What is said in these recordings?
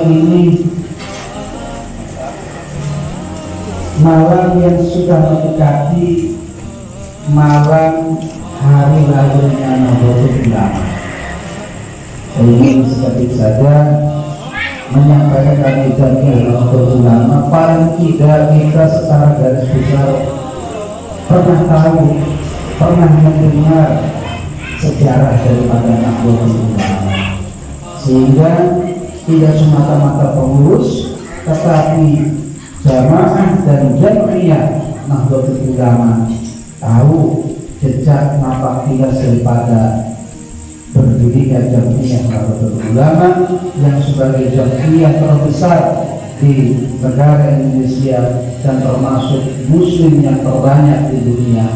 ini malam yang sudah mendekati malam hari lahirnya Nahdlatul Ulama. Saya ingin sedikit saja menyampaikan kami Nahdlatul Ulama. Paling tidak kita secara garis besar pernah tahu, pernah mendengar sejarah daripada Nahdlatul Ulama, sehingga tidak semata-mata pengurus, tetapi jamaah dan jam'iyah Nahdlatul Ulama tahu jejak napak tilas daripada berdirinya jam'iyah Nahdlatul Ulama yang sebagai jam'iyah terbesar di negara Indonesia dan termasuk muslim yang terbanyak di dunia.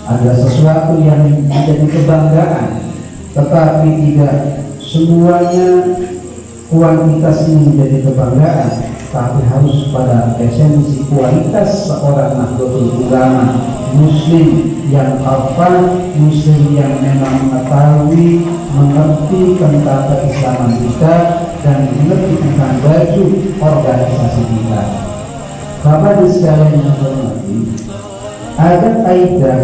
Ada sesuatu yang menjadi kebanggaan, tetapi tidak semuanya kuantitas ini menjadi kebanggaan, tapi harus pada esensi kualitas seorang Nahdlatul Ulama, muslim yang muslim yang memang mengetahui, mengerti tentang keislaman kita dan mengerti tentang baju organisasi kita. Bapak di sekalian yang hormati, ada kaidah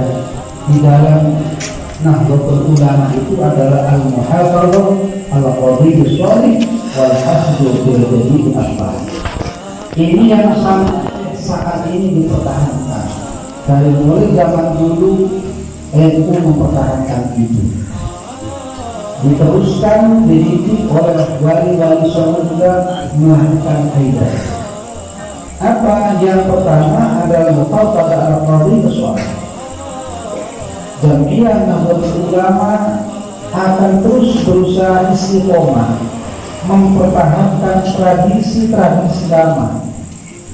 di dalam Nahdlatul Ulama itu adalah al-muhafadzah al-qadhiyyus shalih wal hasbu bil jami'i asbah. Ini yang saat ini dipertahankan dari mulai zaman dulu. NU mempertahankan itu, diteruskan dididik oleh wali-wali songo juga melahirkan kaidah. Apa yang pertama adalah muqaddar al-qadhiyyus shalih. Jam'iyah Nahdlatul Ulama akan terus berusaha istiqomah mempertahankan tradisi-tradisi lama,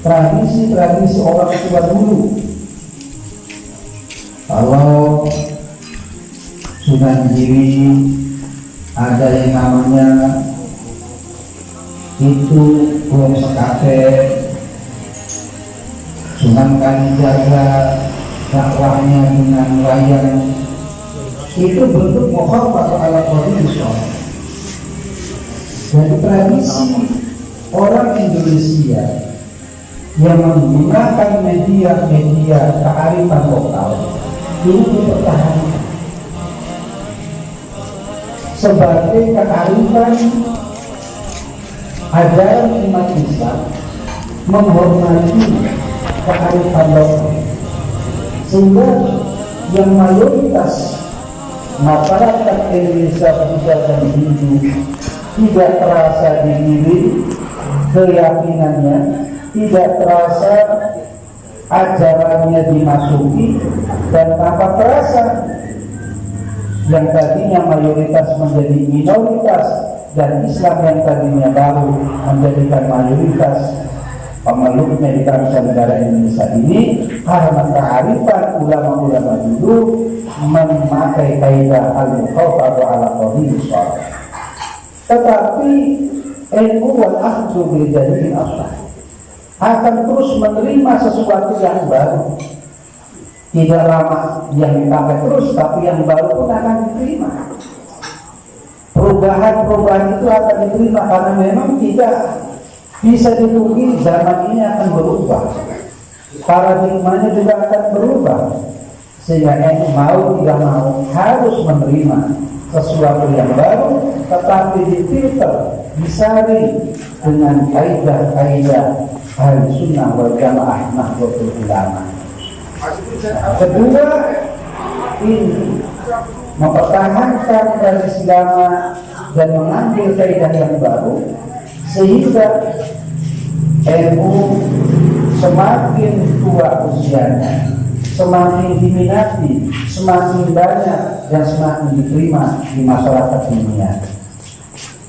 tradisi-tradisi orang tua dulu. Kalau Sunan Giri ada yang namanya itu Wong Sekate, Sunan Kalijaga dakwahnya dengan layar itu bentuk muhafadzah ala qadhiyyus shalih. Jadi tradisi orang Indonesia yang menggunakan media kearifan lokal ini dipertahankan sebagai kearifan ajaran umat Islam, menghormati kearifan lokal, sehingga yang mayoritas masyarakat Indonesia Buddha dan Hindu tidak terasa diri keyakinannya, tidak terasa ajarannya dimasuki, dan tanpa terasa yang tadinya mayoritas menjadi minoritas dan Islam yang tadinya baru menjadikan mayoritas pemeluknya di bangsa negara Indonesia ini, karena kearifan ulama-ulama dulu memakai kaidah al-muhafadzah ala qadhiyyus shalih. Tetapi NU wal akhdhu bil jami'i asbah akan terus menerima sesuatu yang baru. Tidak lama yang dipakai terus, tapi yang baru pun akan diterima. Perubahan-perubahan itu akan diterima karena memang tidak bisa ditunggu, zaman ini akan berubah, paradigmanya juga akan berubah, sehingga NU mau tidak mau harus menerima sesuatu yang baru, tetapi difilter, disaring dengan kaidah-kaidah Ahlussunnah wal Jamaah Nahdlatul Ulama. Kedua, ini mempertahankan tradisi lama dan mengambil kaidah yang baru, sehingga NU semakin tua usianya, semakin diminati, semakin banyak dan semakin diterima di masyarakat dunia.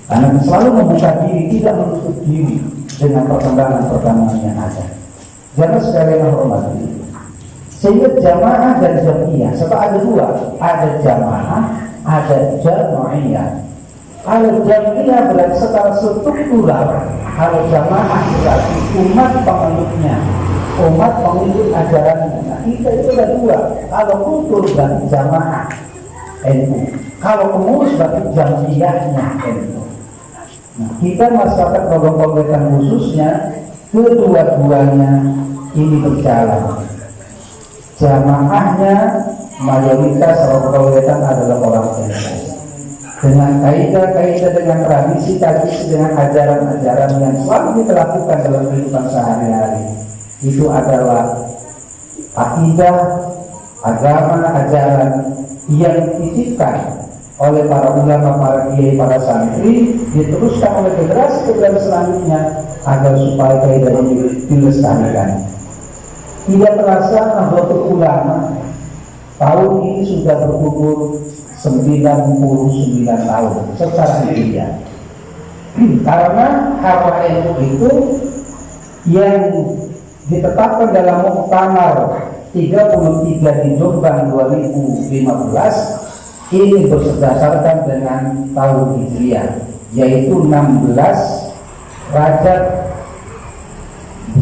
Karena selalu membuka diri, tidak menutup diri dengan perkembangan-perkembangan yang ada. Jangan sekalian hormati, sehingga jamaah dan jam'iyah sebab ada dua, ada jamaah, ada jam'iyah. Kalau jam'iyah berarti secara struktural, kalau jamaah berarti umat pengeluknya, umat pengikut ajarannya. Nah, kita itu ada dua. Kalau kultur berarti jamaah NU, kalau pengurus berarti jam'iyahnya NU. Nah, kita masyarakat Rogong Wetan khususnya kedua-duanya ini berjalan. Jamaahnya mayoritas Rogong Wetan adalah orang Tionghoa. Dengan kaidah-kaidah, dengan tradisi-tradisi, dengan ajaran-ajaran yang selalu kita lakukan dalam kehidupan sehari-hari, itu adalah akidah, agama, ajaran yang dititipkan oleh para ulama, para kiai, para santri, diteruskan oleh generasi-generasi selanjutnya agar supaya kaidah ini dilestarikan. Tidak terasa Nahdlatul Ulama tahun ini sudah berumur 99 tahun secara hijriah. Karena harta NU itu yang ditetapkan dalam Muktamar 33 di Jombang 2015 ini berdasarkan dengan tahun hijriah, yaitu 16 Rajab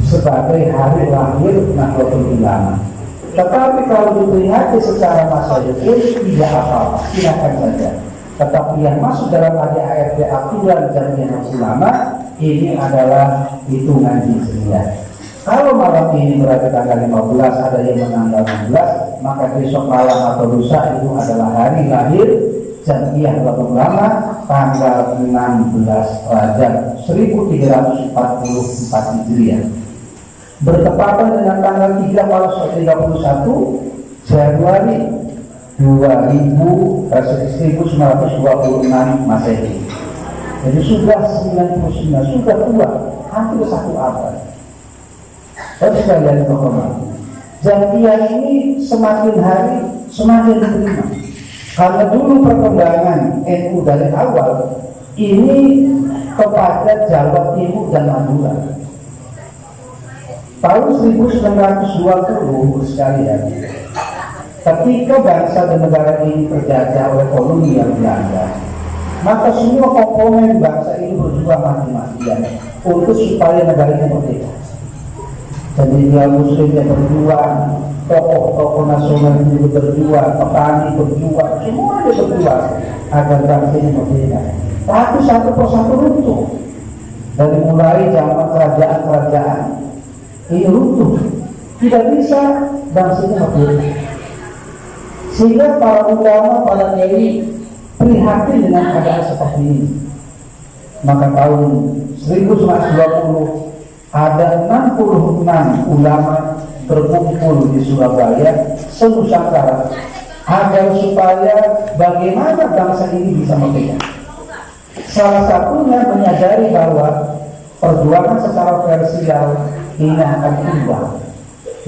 sebagai hari lahir Nahdlatul Ulama. Tetapi kalau diperingati secara masyarakat tidak apa-apa, silakan saja. Tetapi yang masuk dalam ADART aturan Jamiah Ulama ini adalah hitungan hijriah. Kalau malam ini berada tanggal 15, ada yang menanggal 16, maka besok malam atau lusa itu adalah hari lahir Jamiah Ulama tanggal 16 Rajab 1344 Hijriah. Bertepatan dengan tanggal 31 Januari 1926 Masehi. Jadi sudah 99, sudah tua, hampir 1 abad. Terus sekalian menghormati, Jamiah ini semakin hari semakin diterima. Karena dulu perkembangan NU dari awal ini kepada Jawa Timur dan Madura. Tahun 1920 sekalian, ketika bangsa dan negara ini terjajah oleh kolonial Belanda, maka semua komponen bangsa ini berjuang mati-matian untuk supaya negara ini merdeka. Jadi dia Muslim yang berjuang, tokoh-tokoh nasional itu berjuang, petani berjuang, semua dia berjuang agar bangsa ini merdeka. Tapi satu persatu runtuh. Dari mulai zaman kerajaan-kerajaan ini runtuh, tidak bisa bangsa ini merdeka. Sehingga para ulama, para kiai prihatin dengan keadaan seperti ini. Maka tahun 1920 ada 66 ulama berkumpul di Surabaya, senusantara, agar supaya bagaimana bangsa ini bisa merdeka. Salah satunya menyadari bahwa perjuangan secara vertikal ini akan berubah.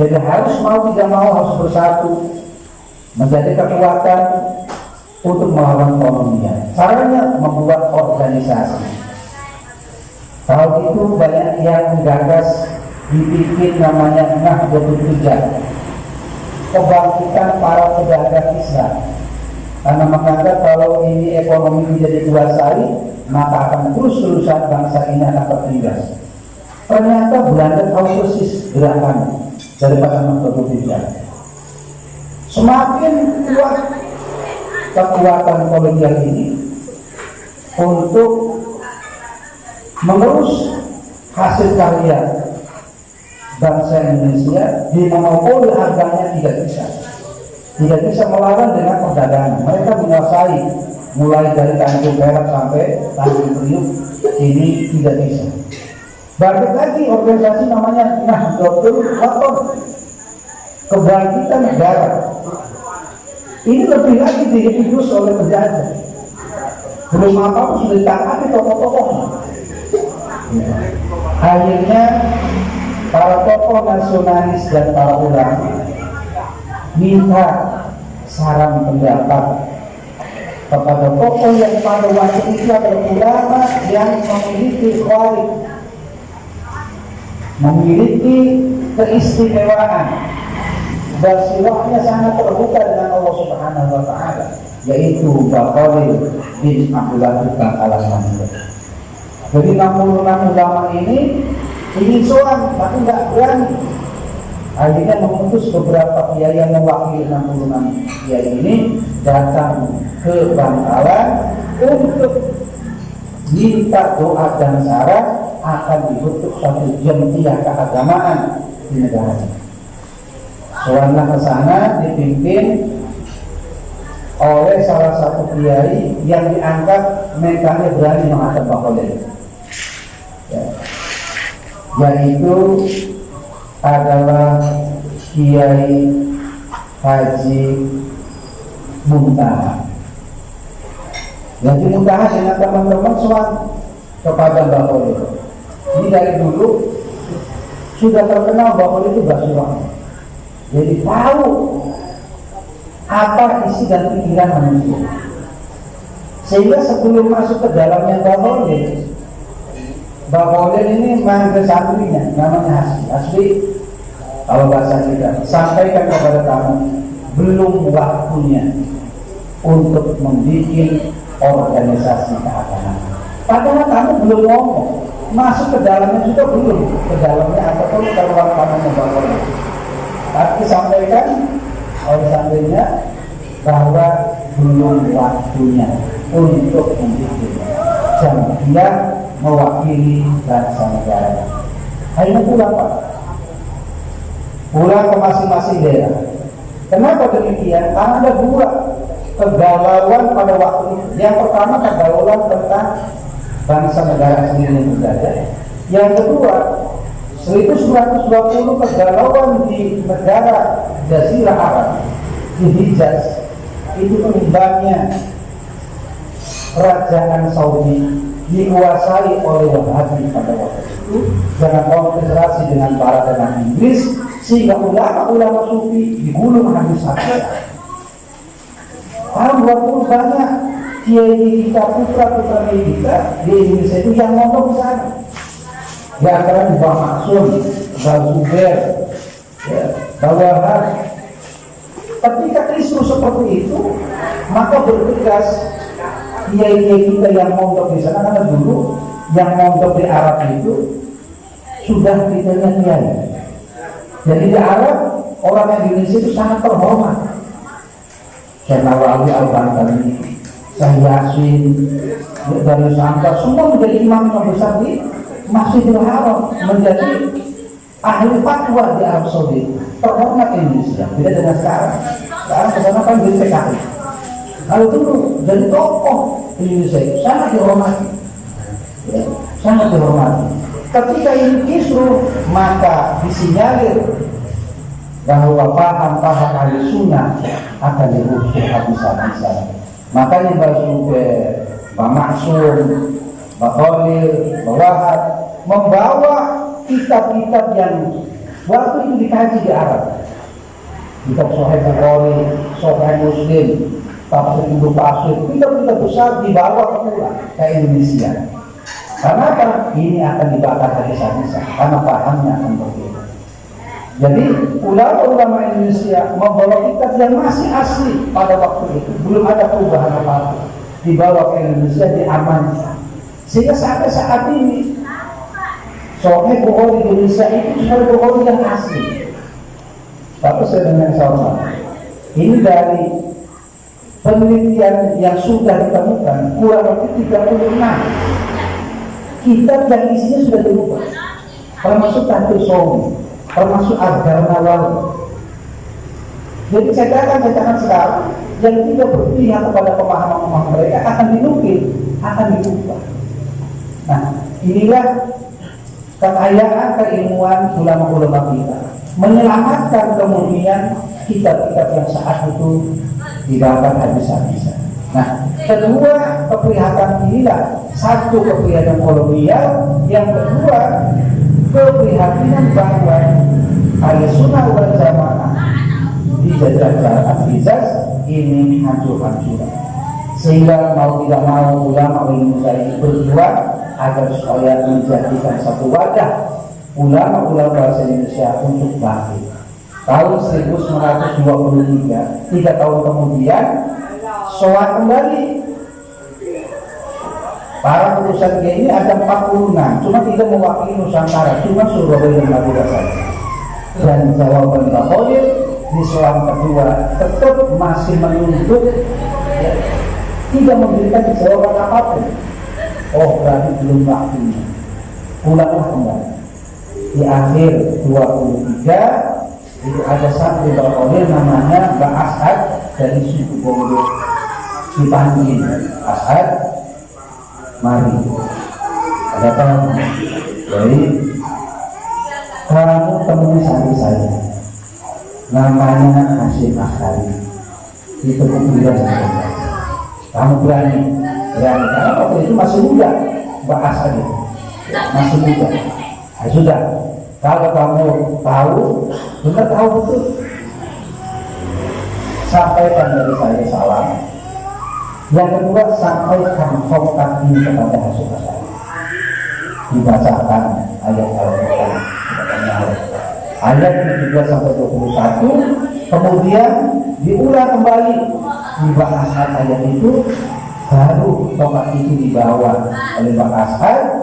Jadi harus mau tidak mau harus bersatu menjadi kekuatan untuk melawan kolonial. Caranya membuat organisasi. Tahun itu banyak yang menggagas dibikin namanya Nahdlatul Tujjar, kebangkitan para pedagang Islam. Karena menganggap kalau ini ekonomi tidak dikuasai, maka akan terus-terusan bangsa ini akan tertindas. Ternyata Belanda tahu persis gerakan daripada Nahdlatul Tujjar. Semakin kuat kekuatan kolonial ini untuk mengurus hasil karya bangsa Indonesia, dimonopoli harganya tidak bisa melawan dengan perdagangan. Mereka menguasai mulai dari Tanjung Perak sampai Tanjung Priuk, ini tidak bisa. Balik lagi organisasi namanya Nahdlatul Wathon, kebangkitan negara. Ini lebih lagi diinfus oleh penjajah. Belum apa-apa sudah ditangkap tokoh-tokohnya. Akhirnya para tokoh nasionalis dan para ulama minta saran pendapat kepada tokoh yang pada waktu itu adalah ulama yang memiliki khawarij, memiliki keistimewaan dan siwaknya sangat terbuka dengan Allah Subhanahu wa Ta'ala, yaitu Bakhalil bin Abdullah Tukang Al-Asmani. Jadi 66 ulama ini ingin soal tapi nggak berani. Akhirnya mengutus beberapa kiai yang mewakili 66 kiai ini datang ke Bangkalan untuk minta doa dan saran akan dibentuk suatu jamiah keagamaan di negara ini. Soalnya ke sana dipimpin oleh salah satu kiai yang dianggap mentalnya berani mengatakan Baholil, yaitu adalah Kiai Haji Muntaha. Haji Muntaha dengan teman-teman soal kepada Baholil. Ini dari dulu sudah terkenal Baholil itu Basuhan. Jadi tahu apa isi dan pikiran manusia, sehingga sebelum masuk ke dalamnya Baholil ini manggil santrinya namanya Hasbi, kalau bahasa kita sampaikan kepada kamu belum waktunya untuk membuat organisasi keagamaan. Padahal kamu belum ngomong, masuk ke dalamnya juga belum, ke dalamnya ataupun keluar kamu membangun. Tapi sampaikan oleh santrinya bahwa belum waktunya untuk membuat jamiah mewakili bangsa negara. Akhirnya pulang Pak, pulang ke masing-masing daerah. Kenapa demikian? Karena ada dua kegalauan pada waktu itu. Yang pertama kegalauan tentang bangsa negara sendiri yang berdaya. Yang kedua 1920 kegalauan di negara Jazirah Arab, di Hijaz, itu pengimbangnya kerajaan Saudi dikuasai oleh Wahabi pada waktu itu dengan konfederasi dengan Barat dan Inggris, sehingga ulama-ulama sufi digulung habis-habisan. Tahun 20 banyak kiai kita, putra-putra kita di Indonesia itu yang ngomong di sana. Di antara Mbah Maksum, Mbah Zubair, Mbah Wahab. Ketika isu seperti itu, maka bergegas kiai-kiai kita yang mondok di sana, karena dulu yang mondok di Arab itu sudah titelnya kiai. Jadi di Arab orang Indonesia itu sangat terhormat. Syekh Nawawi Al-Bantani, Syekh Yasin, dari Sangka, semua menjadi imam yang besar di Masjidil Haram, menjadi ahli fatwa di Arab Saudi. Terhormat Indonesia, beda dengan sekarang. Sekarang kesana kan jadi PKI. Kalau dulu jadi tokoh Indonesia itu sangat dihormati, sangat dihormati. Ketika ini kisruh, maka disinyalir bahwa paham-paham ahli sunnah akan dirusuh habis-habisan. Makanya Mbak Zubair, Mbak Maksum, Mbak Khalil, Mbak Wahab membawa kitab-kitab yang waktu itu dikaji di Arab. Kitab Sahih Bukhari, Sahih Muslim, Tafsir Ibnu Katsir, kitab-kitab besar dibawa ke Indonesia. Karena apa? Ini akan dibakar habis-habisan, karena pahamnya akan berbeda. Jadi ulama-ulama Indonesia membawa kitab yang masih asli pada waktu itu, belum ada perubahan apa-apa, dibawa ke Indonesia, diamankan. Sehingga sampai saat ini Sahih Bukhari di Indonesia itu Sahih Bukhari yang asli. Tapi saya dengan sama, ini dari penelitian yang sudah ditemukan kurang lebih 36 kitab yang isinya sudah dirubah, termasuk Tahtir Sawi, termasuk Ad-Darnawawi. Jadi cetakan-cetakan sekarang yang tidak berpihak kepada pemahaman-pemahaman mereka akan dinukil, akan dirubah. Nah, inilah kekayaan keilmuan ulama-ulama kita, menyelamatkan kemudian kitab-kitab yang saat itu dibakar habis-habisan. Nah, kedua keprihatan inilah, satu keprihatan kolonial, yang kedua keprihatinan bahwa Ahlussunnah wal Jamaah di Jazirah Hijaz ini hancur-hancuran, sehingga mau tidak mau ulama Indonesia ini berjuang agar supaya menjadikan satu wadah ulama-ulama bahasa Indonesia untuk bangkit. Tahun 1923, 3 tahun kemudian, soal kembali. Para perusahaan ini ada 46, cuma tidak mewakili Nusantara, cuma Surabaya dan Madura saja. Dan jawaban Pak Khalil di soal kedua tetap masih menuntut, tidak memberikan jawaban apapun. Oh berarti belum waktunya, pulanglah kembali. Di akhir 23 itu ada satu berkolir namanya Mbak As'ad dari suku Bondo, dipanggil. As'ad, mari, ada apa? Jadi kamu temui santri saya namanya Hasyim Asy'ari, itu kemudian kamu berani karena waktu itu masih muda, Mbak As'ad itu masih muda. Nah, sudah, kalau kamu tahu, benar tahu betul, sampaikan dari saya salam. Yang kedua, sampaikan khotab ini kepada Hasyim Asy'ari, dibacakan ayat Al-Quran ayat 17 sampai 21, kemudian diulang kembali, dibahas ayat itu, baru tongkat itu dibawa oleh Mbak As'ad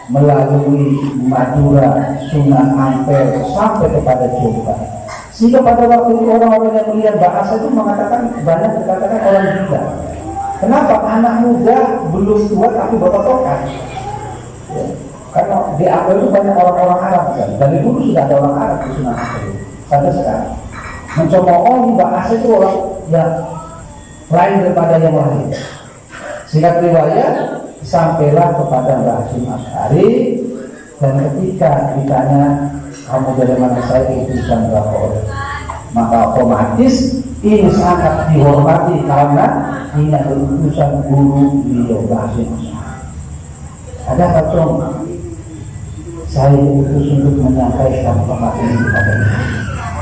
melalui Madura, Sunan Ampel sampai kepada Jombang. Sehingga pada waktu itu orang-orang yang melihat Mbak As'ad itu mengatakan, banyak dikatakan orang gila. Kenapa? Anak muda belum tua tapi bawa tongkat. Ya. Karena di Ampel itu banyak orang-orang Arab kan. Dari dulu sudah ada orang Arab di Sunan Ampel sampai sekarang. Mencemooh Mbak As'ad itu orang yang lain daripada yang lain. Singkat riwayat, sampailah kepada Mbak Hasyim Asy'ari, dan ketika ditanya kamu dari mana, saya utusan Bapak, maka otomatis ini sangat dihormati karena ini adalah utusan guru beliau Mbak Hasyim Asy'ari. Ada apa Cong? Saya diutus untuk menyampaikan tongkat ini kepada Anda.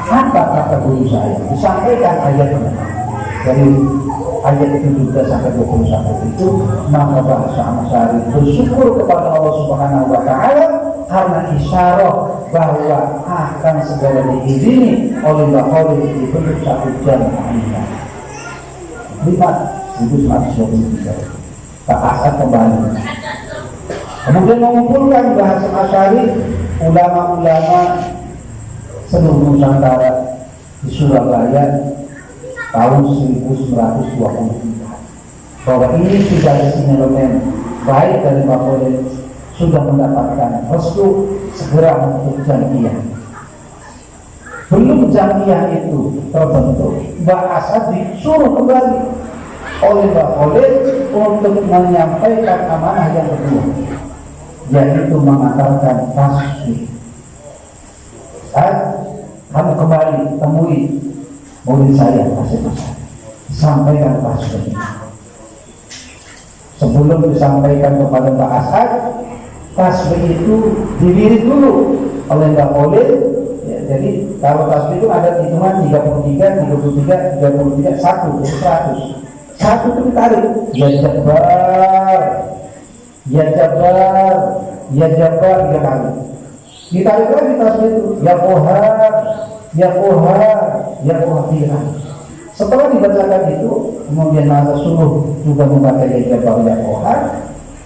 Apa kata guru saya? Disampaikan ayatnya dari ayat 17 sampai 21 itu, maka bahasa Asy'ari bersyukur kepada Allah Subhanahu wa Ta'ala karena isyarat bahwa akan segera diizingi oleh Bapak dibentuk satu jamaah. 1923 Pak As'ad kembali, kemudian mengumpulkan bahasa Asy'ari ulama-ulama seluruh Nusantara di Surabaya tahun 1923, bahwa ini sudah ada sinyalemen baik dari Bapak sudah mendapatkan restu segera untuk jamiah. Belum jamiah itu terbentuk, Mbak As'ad disuruh kembali oleh Bapak untuk menyampaikan amanah yang kedua, yaitu mengantarkan tasbih. Kamu kembali temui murid saya Hasyim Asy'ari, sampaikan tasbih. Sebelum disampaikan kepada Mbak As'ad, tasbih itu dilirik dulu oleh Mbak Khalil. Ya, jadi kalau tasbih itu ada hitungan 33, 1, 100. Satu itu ditarik, ya Jabbar, ya Jabbar, ya Jabbar 3 kali. Ditarik lagi tasbih itu, ya Qahhar, ya Qahhar, ya Qahhar. Setelah dibacakan itu, kemudian masa suruh juga membaca ya Jabbar, ya Qahhar.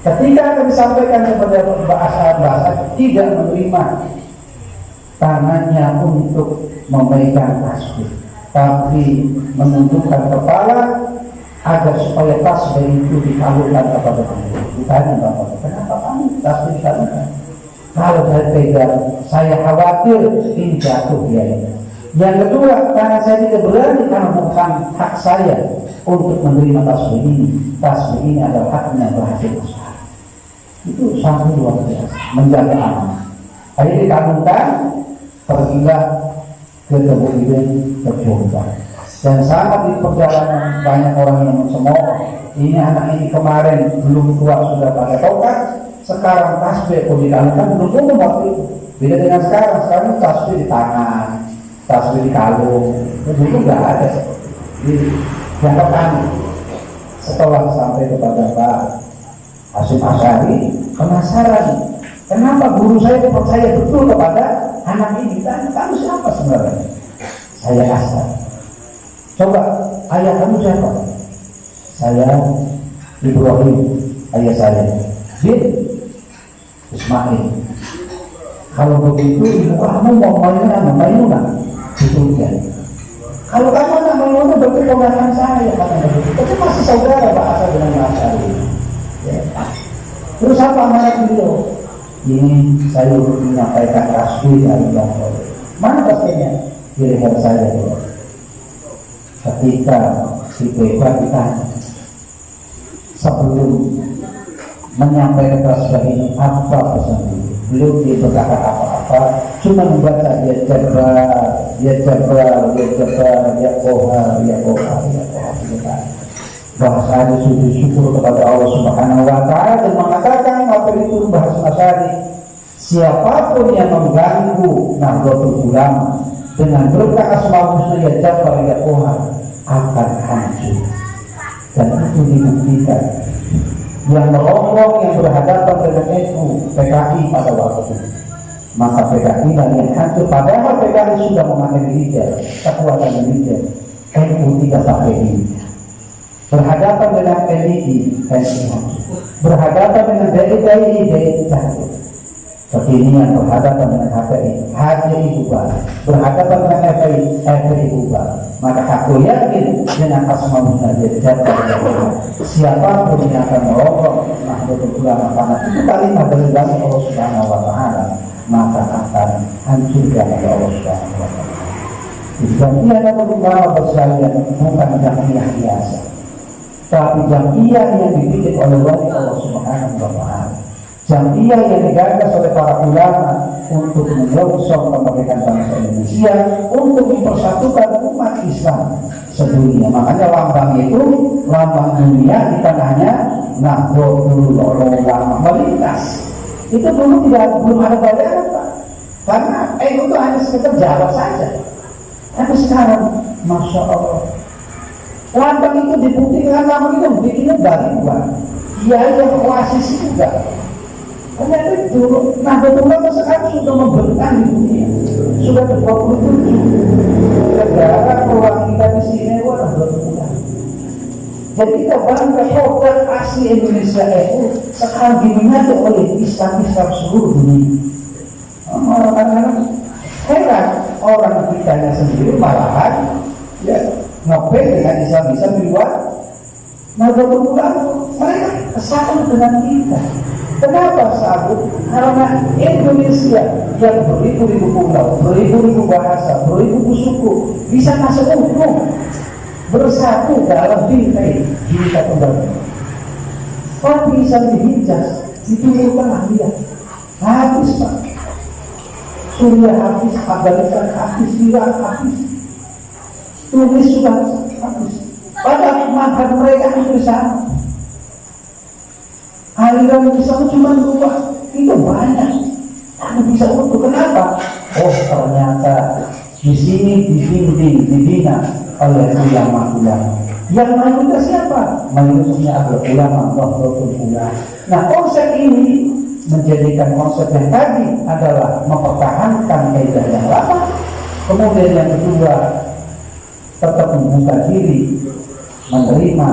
Ketika akan disampaikan kepada Mbak As'ad tidak menerima tangannya untuk memegang tasbih, tapi menundukkan kepala agar supaya tasbih itu dikalungkan kepada beliau. Ditanya Bapak, kenapa kamu tasbih dikalungkan? Kalau saya pegang, saya khawatir ini jatuh biaya. Yang kedua, karena saya tidak berani karena bukan hak saya untuk menerima tasbih ini. Tasbih ini adalah haknya Hasyim Asy'ari. Itu sangat luar biasa, menjaga amanah. Akhirnya dikalungkan, pergilah ke kemudian ke Jombang. Dan sangat di perjalanan banyak orang yang mencemooh. Ini anak ini kemarin belum tua sudah pakai tongkat, sekarang tasbih pun dikalungkan, belum umum waktu itu. Beda dengan sekarang tasbih di tangan, tasbih di kalung, itu nggak ada. Yang pertama, setelah sampai kepada Pak Hasyim Asy'ari, penasaran, kenapa guru saya percaya betul kepada anak ini? Kamu siapa sebenarnya? Saya As'ad. Coba, ayah kamu siapa? Saya Ibrahim, ayah saya. Bin Ismail. Kalau begitu, ibu kamu mau Maimunah? Betul ya. Kalau kamu anak Maimunah berarti ponakan saya, katanya begitu. Tapi masih saudara Pak As'ad dengan Mas Asy'ari. Ya. Terus apa amanat beliau? Ini saya menyampaikan rasmi dari Bang Soleh. Mana pastinya? Di leher saya dulu. Ketika si Beba ditanya, sebelum menyampaikan rasmi ini apa pesan beliau? Belum dia berkata apa-apa, cuma membaca ya Jabbar, ya Jabbar, ya Jabbar, ya Kohar, ya Kohar, ya Kohar. Bahasa sujud syukur kepada Allah Subhanahu wa Ta'ala dan mengatakan apa itu bahasa Asy'ari, siapapun yang mengganggu Nahdlatul Ulama dengan berkah Asmaul Husna ya Jabbar, ya Kohar akan hancur. Dan itu dibuktikan. Yang merombong yang berhadapan dengan NU PKI pada waktu itu, maka PKI dan yang hancur. Padahal PKI sudah memakai militer, kekuatan militer. NU tidak pakai militer. Berhadapan dengan NII, NU berhadapan dengan DI jatuh. Kekinian berhadapan dengan HTI bubar. Berhadapan dengan FPI bubar. Maka aku yakin dengan Asmaul Husna jatuh. Siapapun yang akan merombong Nahdlatul Ulama karena itu kalimat dari Allah Subhanahu wa Ta'ala, maka akan hancurkan oleh Allah Subhanahu wa Ta'ala. Jamiah Nahdlatul Ulama bersekalian bukan jamiah biasa, tapi jamiah yang dibikin oleh Allah Subhanahu wa Ta'ala. Jamiah yang digagas oleh para ulama untuk menyongsong kemerdekaan bangsa Indonesia, untuk mempersatukan umat Islam sedunia. Makanya lambang itu, lambang dunia di tanahnya Nahdlatul Ulama melintas. Itu dulu belum ada bayangan, Pak. Karena itu hanya sekedar jalan saja. Tapi sekarang, Masya Allah, lambang itu dibuktikan, lambang itu bikinnya dari uang. Dia yang oasis juga. Ternyata itu Nahdlatul Ulama sekarang sudah membentang di dunia, sudah ada 27 negara perwakilan istimewa Nahdlatul Ulama. Jadi kita bangga produk asli Indonesia itu sekarang diminati oleh Islam seluruh dunia. Orang-orang heran, orang kitanya sendiri malahan ya ngopek dengan Islam di luar Nahdlatul Ulama. Mereka kesalahan dengan kita. Kenapa sabut? Karena Indonesia yang beribu-ribu pulau, beribu-ribu bahasa, beribu-ribu suku bisa masuk utuh bersatu dalam bingkai Bhinneka Tunggal Ika. Kalau bisa dihijaz, diturunkan dia habis, Pak. Suriah habis, Afghanistan habis, Irak habis, Tunis sudah habis. Padahal makan mereka itu sama. Aliran Islam cuma 2, itu banyak. Tapi bisa utuh. Kenapa? Oh, ternyata di sini dibimbing, dibina oleh ulama-ulama. Yang mayoritas siapa? Mayoritasnya adalah Nahdlatul Ulama. Nah, konsep ini menjadikan konsep yang tadi adalah mempertahankan kaidah yang lama. Kemudian yang kedua, tetap membuka diri menerima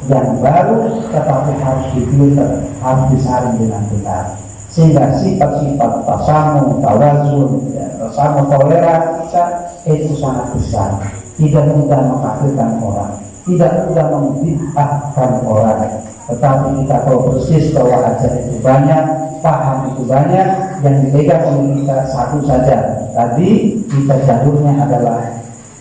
yang baru, tetapi harus difilter, harus disaring dengan benar, sehingga sifat-sifat tasamu, tawazun, tasamu, toleran kita itu sangat besar. Tidak mudah mengkafirkan orang, tidak mudah membid'ahkan orang, tetapi kita tahu persis bahwa ajaran itu banyak, paham itu banyak, yang dipegang oleh kita satu saja. Tadi kita jalurnya adalah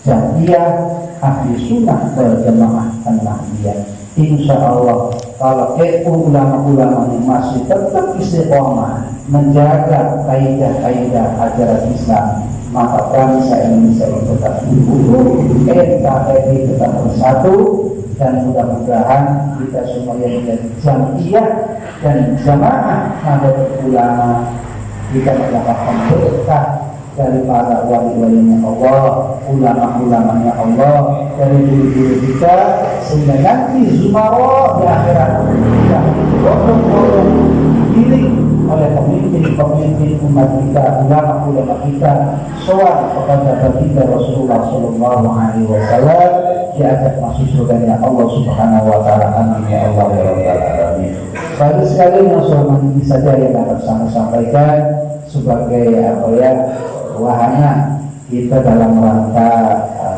Jamiah Ahli Sunnah wal Jamaah An-Nahdliyah. Insya Allah kalau ulama-ulama yang masih tetap istiqomah menjaga kaidah-kaidah ajaran Islam, maka bangsa Indonesia itu tetap utuh, NKRI tetap bersatu, dan mudah-mudahan kita semua yang menjadi jamiah dan jamaah Nahdlatul Ulama kita mendapatkan berkah dari para wali-walinya Allah, ulama-ulamanya Allah, dari guru-guru kita, sehingga nanti Zumaro di akhirat kita bolong-bolong diri oleh pemimpin-pemimpin umat kita, ulama-ulama kita, soal kepada baginda Rasulullah Sallallahu Alaihi Wasallam, diajak masuk surganya Allah Subhanahu Wa Taala. Amin ya Allah ya Rabbal Alamin. Baru sekali yang ini saja yang dapat saya sampaikan sebagai wahana kita dalam rangka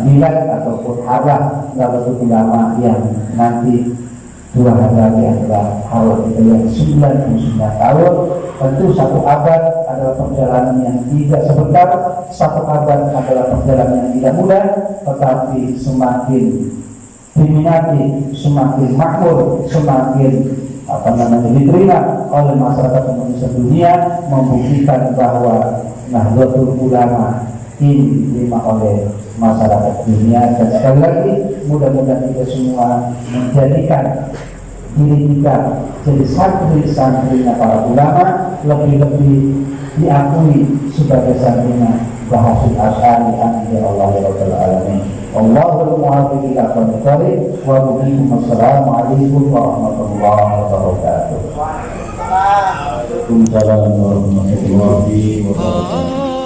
milad ataupun harlah Nahdlatul Ulama yang nanti dua hari lagi adalah haul kita yang 99 tahun. Tentu satu abad adalah perjalanan yang tidak sebentar, satu abad adalah perjalanan yang tidak mudah, tetapi semakin diminati, semakin makmur, semakin diterima oleh masyarakat Indonesia dunia, membuktikan bahwa Nahdlatul Ulama ini diterima oleh masyarakat dunia. Dan sekali lagi, mudah-mudahan kita semua menjadikan diri kita jadi santri-santrinya para ulama, lebih-lebih diakui sebagai santrinya Bahasul Asy'ari. Amin ya Allah ya Rabbal Alamin. Allahul muwaffiq ila aqwamit thoriq wa bikum assalamu alaikum warahmatullahi wabarakatuh. Waalaikumsalam warahmatullahi wabarakatuh.